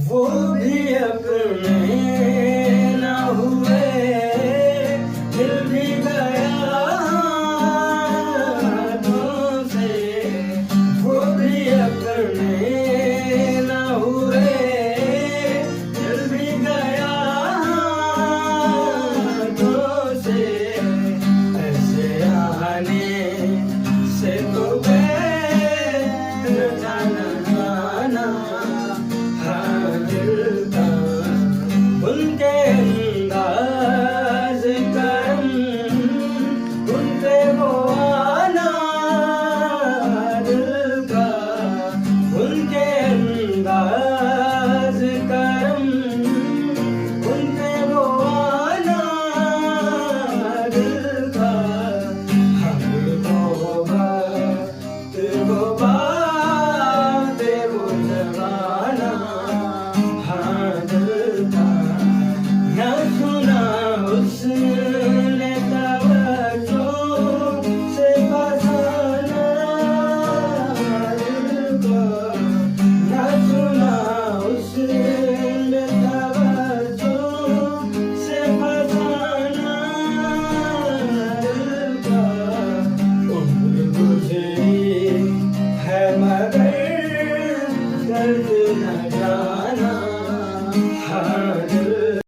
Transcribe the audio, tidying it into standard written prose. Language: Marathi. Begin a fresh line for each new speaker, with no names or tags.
वो भी अपने न हुए, दिल भी गया हाथों से। वो भी अपने न हुए, दिल भी गया हाथों से। ऐसे आने से तो जाना जाना हाँ दिल का। उनके अंदाज करम, उनसे वो आना दिल का। उनके अंदाज करम, उनसे वो आना दिल का। हमको बात वो बात वो जमाना हाँ दिल का। न सुना उसने तवज्जो से फसाना दिल का। न सुना उसने तवज्जो से फसाना दिल का। उम्र गुजरी है मगर दर्द न जाना